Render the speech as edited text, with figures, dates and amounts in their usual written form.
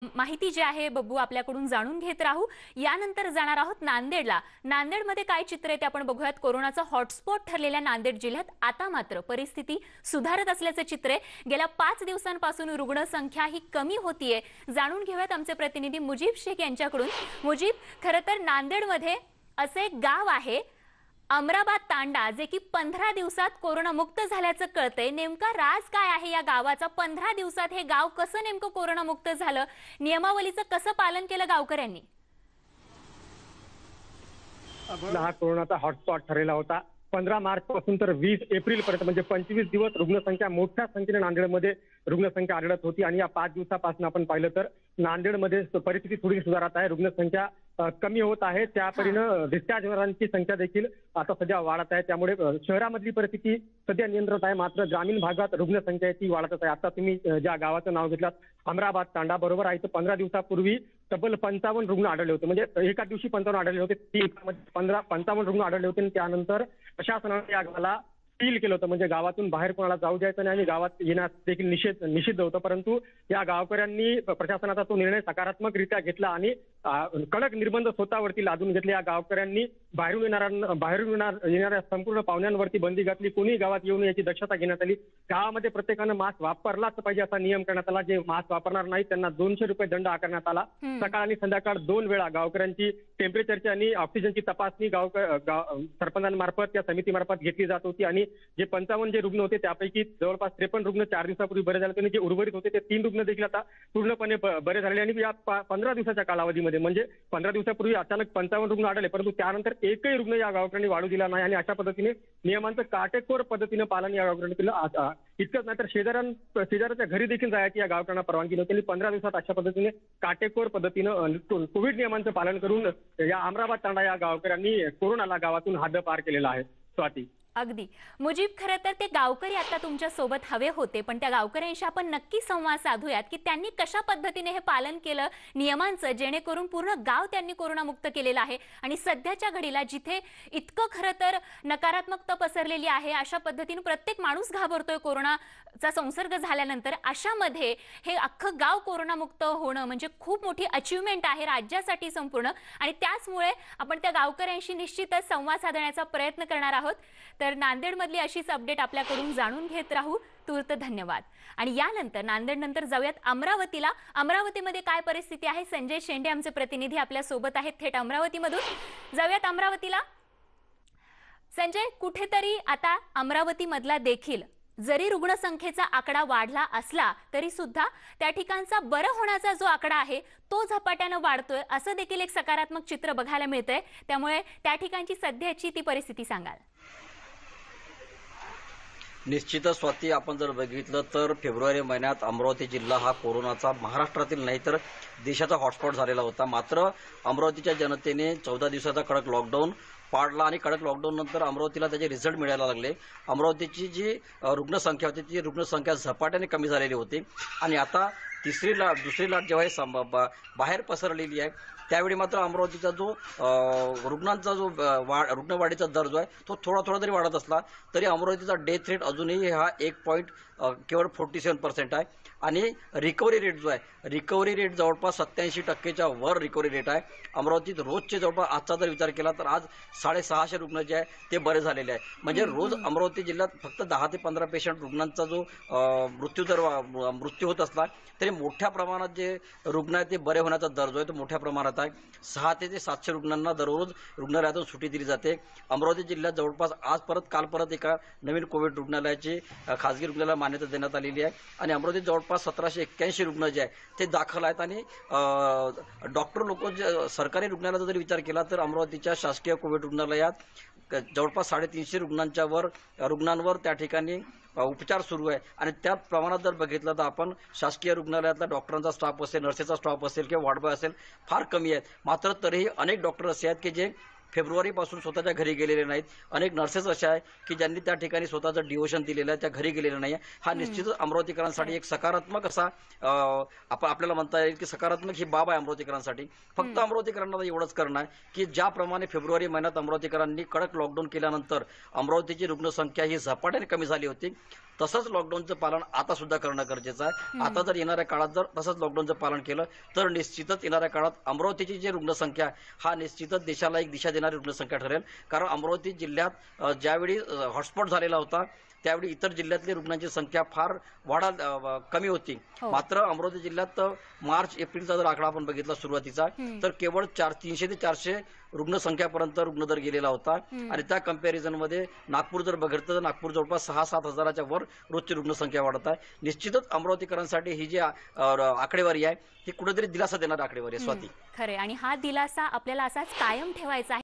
माहिती जी आहे बब्बू आपल्याकडून जाणून घेत राहू। यानंतर जाणार आहोत नांदेडला। नांदेडमध्ये काय चित्र आहे ते आपण बघूयात। कोरोनाचा हॉटस्पॉट ठरलेल्या नांदेड जिल्ह्यात आता मात्र परिस्थिती सुधारत असल्याचे चित्र आहे। गेल्या 5 दिवसांपासून रुग्णसंख्या ही कमी होतीये। जाणून घेऊयात आमचे प्रतिनिधी मुजीब शेख यांच्याकडून। मुजीब, खरं तर नांदेडमध्ये असे एक गाव आहे अमराबाद तांडा, जे की 15 दिवसात कोरोना मुक्त झाल्याचं कळतंय। नेमका राज काय आहे या गावाचा? 15 दिवसात हे गाव कसं नेमकं कोरोना मुक्त झालं? नियमावलीचं कसं पालन केलं गावकऱ्यांनी? हा कोरोनाचा हॉटस्पॉट ठरलेला होता। 15 मार्च पासून तर 20 एप्रिल पर्यंत म्हणजे 25 दिवस रुग्णसंख्या मोठ्या संख्येने नांदेडमध्ये रुग्णसंख्या आढळत होती आणि या 5 दिवसापासून आपण पाहिलं तर नांदेडमध्ये परिस्थिती थोडी सुधारत आहे। रुग्णसंख्या कमी होत आहे, त्या परीनं डिस्चार्ज होणाऱ्यांची संख्या देखील आता सध्या वाढत आहे। त्यामुळे शहरामधली परिस्थिती सध्या नियंत्रणात आहे, मात्र ग्रामीण भागात रुग्णसंख्या ती वाढतच आहे। आता तुम्ही ज्या गावाचं नाव घेतलं अमराबाद तांडा, बरोबर आहे, 15 दिवसापूर्वी तब्बल 55 रुग्ण आढळले होते। म्हणजे एका दिवशी 55 आढळले होते, 55 रुग्ण आढळले होते आणि त्यानंतर प्रशासनाने या गावाला सील केलं होतं। म्हणजे गावातून बाहेर कोणाला जाऊ द्यायचं नाही आणि गावात येण्यास देखील निषिद्ध होतं। परंतु या गावकऱ्यांनी प्रशासनाचा तो निर्णय सकारात्मकरित्या घेतला आणि कडक निर्बंध स्वतःवरती लादून घेतले। या गावकऱ्यांनी बाहेरून येणाऱ्या संपूर्ण पाहुण्यांवरती बंदी घातली। कोणी गावात येऊन याची दक्षता घेण्यात आली। गावामध्ये प्रत्येकानं मास्क वापरलाच पाहिजे असा नियम करण्यात आला। जे मास्क वापरणार नाही त्यांना 200 रुपये दंड आकारण्यात आला। सकाळ आणि संध्याकाळ 2 वेळा गावकऱ्यांची टेम्परेचरची आणि ऑक्सिजनची तपासणी सरपंचांमार्फत या समितीमार्फत घेतली जात होती आणि जे 55 जे रुग्ण होते त्यापैकी जवळपास 53 रुग्ण 4 दिवसापूर्वी बरे झाले आणि जे उर्वरित होते ते 3 रुग्ण देखील आता पूर्णपणे बरे झाले। आणि या 15 दिवसाच्या कालावधीमध्ये म्हणजे 15 दिवसापूर्वी अचानक 55 रुग्ण आढळले, परंतु त्यानंतर एकही रुग्ण या गावकऱ्यांनी वाढू दिला नाही आणि अशा पद्धतीने नियमांचं काटेकोर पद्धतीने पालन या गावकऱ्यांनी केलं। इतकंच नाही तर शेजाऱ्याच्या घरी देखील जायची या गावकऱ्यांना परवानगी नव्हती। 15 दिवसात अशा पद्धतीने काटेकोर पद्धतीनं कोविड नियमांचं पालन करून या अमराबाद तांडा या गावकऱ्यांनी कोरोनाला गावातून हद्दपार केलेला आहे। स्वाती, अगदी मुजीब, खरं तर ते गावकरी आता तुमच्या सोबत हवे होते, पण त्या गावकऱ्यांशी आपण नक्की संवाद साधूयात की त्यांनी कशा पद्धतीने हे पालन केलं नियमांचं, जेणेकरून पूर्ण गाव त्यांनी कोरोना मुक्त केलेलं आहे। आणि सध्याच्या घडीला जिथे इतकं खरं तर नकारात्मकता पसरलेली आहे, अशा पद्धतीने प्रत्येक माणूस घाबरतोय कोरोनाचा संसर्ग झाल्यानंतर, अशामध्ये हे अख्खं गाव कोरोना मुक्त होणं म्हणजे खूप मोठी अचीवमेंट आहे राज्यासाठी संपूर्ण। आणि त्याचमुळे आपण त्या गावकऱ्यांशी निश्चितच संवाद साधण्याचा प्रयत्न करणार आहोत। तर नांदेडमधली अशीच अपडेट आपल्याकडून जाणून घेत राहू। तूर्त धन्यवाद। आणि यानंतर नांदेडनंतर जाऊयात अमरावतीला। अमरावतीमध्ये काय परिस्थिती आहे? संजय शेंडे आमचे प्रतिनिधी आपल्या सोबत आहेत थेट अमरावतीमधून। जाऊयात अमरावतीला। संजय, कुठेतरी आता अमरावतीमधला देखील जरी रुग्णसंख्येचा आकडा वाढला असला तरी सुद्धा त्या ठिकाणचा बरं होण्याचा जो आकडा आहे तो झपाट्यानं वाढतोय, असं देखील एक सकारात्मक चित्र बघायला मिळतंय। त्यामुळे त्या ठिकाणची सध्याची ती परिस्थिती सांगाल? निश्चितच स्वाती, आपण जर बघितलं तर फेब्रुवारी महिन्यात अमरावती जिल्हा हा कोरोनाचा महाराष्ट्रातील नाही तर देशाचा हॉटस्पॉट झालेला होता। मात्र अमरावतीच्या जनतेने 14 दिवसाचा कडक लॉकडाऊन पाडला आणि कडक लॉकडाऊन नंतर अमरावतीला त्याचे रिझल्ट मिळायला लागले। अमरावतीची जी रुग्णसंख्या होती ती रुग्णसंख्या झपाट्याने कमी झालेली होती आणि आता दुसरी लाट जेव्हा बाहेर पसरलेली आहे त्यावेळी मात्र अमरावतीचा जो रुग्णांचा जो रुग्णवाढीचा दर जो आहे तो थोडा जरी वाढत असला तरी अमरावतीचा डेथ रेट अजूनही हा केवळ 47% आहे आणि रिकव्हरी रेट जो आहे रिकव्हरी रेट जवळपास 87% वर रिकव्हरी रेट आहे। अमरावतीत रोजचे जवळपास आजचा जर विचार केला तर आज 650 रुग्ण जे आहे ते बरे झालेले आहे। म्हणजे रोज अमरावती जिल्ह्यात फक्त 10 ते 15 पेशंट रुग्णांचा जो मृत्यू होत असला तरी मोठ्या प्रमाणात जे रुग्ण आहेत ते बरे होण्याचा दर जो आहे तो मोठ्या प्रमाणात आहे। 600 ते 700 रुग्णांना दररोज रुग्णालयातून सुट्टी दिली जाते। अमरावती जिल्ह्यात जवळपास काल परत एका नवीन कोविड रुग्णालयाची खासगी रुग्णालयाला मान्यता देण्यात आलेली आहे आणि अमरावतीत जवळपास 1781 रुग्ण जे आहे ते दाखल आहेत आणि डॉक्टर लोक सरकारी रुग्णालयाचा जर विचार केला तर अमरावतीच्या शासकीय कोविड रुग्णालयात जवळपास 350 रुग्णांवर त्या ठिकाणी उपचार सुरू आहे आणि त्या प्रमाणात जर बघितलं तर आपण शासकीय रुग्णालयातला डॉक्टरांचा स्टाफ असेल, नर्सेसचा स्टाफ असेल किंवा वॉर्ड बॉय असेल फार कमी आहेत। मात्र तरीही अनेक डॉक्टर असे आहेत की जे फेब्रुवारीपासून स्वतःच्या घरी गेलेले नाहीत। अनेक नर्सेस अशा आहेत की ज्यांनी त्या ठिकाणी स्वतःचं डिवोशन दिलेलं आहे, त्या घरी गेलेलं नाही आहे। हा निश्चितच अमरावतीकरांसाठी एक सकारात्मक असा आपल्याला म्हणता येईल की सकारात्मक ही बाब आहे अमरावतीकरांसाठी। फक्त अमरावतीकरांना एवढंच करणं आहे की ज्याप्रमाणे फेब्रुवारी महिन्यात अमरावतीकरांनी कडक लॉकडाऊन केल्यानंतर अमरावतीची रुग्णसंख्या ही झपाट्याने कमी झाली होती, तसंच लॉकडाऊनचं पालन आता सुद्धा करणं गरजेचं आहे. आता जर येणाऱ्या काळात जर तसंच लॉकडाऊनचं पालन केलं तर निश्चितच येणाऱ्या काळात अमरावतीची जी रुग्णसंख्या हा निश्चितच देशाला एक दिशा देणारी रुग्णसंख्या ठरेल. कारण अमरावती जिल्ह्यात ज्यावेळी हॉटस्पॉट झालेला होता त्यावेळी इतर जिल्ह्यातली रुग्णांची संख्या फार कमी होती. हो. मात्र अमरावती जिल्ह्यात मार्च एप्रिलचा जर आकडा आपण बघितला सुरुवातीचा तर केवळ 300 ते 400 रुग्णसंख्यापर्यंत रुग्णदर गेलेला होता. आणि त्या कंपॅरिझन मध्ये नागपूर जर बघितलं तर नागपूर जवळपास 6-7 हजाराच्या वर रोजची रुग्णसंख्या वाढत आहे. निश्चितच अमरावतीकरांसाठी ही जी आकडेवारी आहे ही कुठेतरी दिलासा देणारी आकडेवारी आहे स्वाती. खरे आणि हा दिलासा आपल्याला असाच कायम ठेवायचा आहे.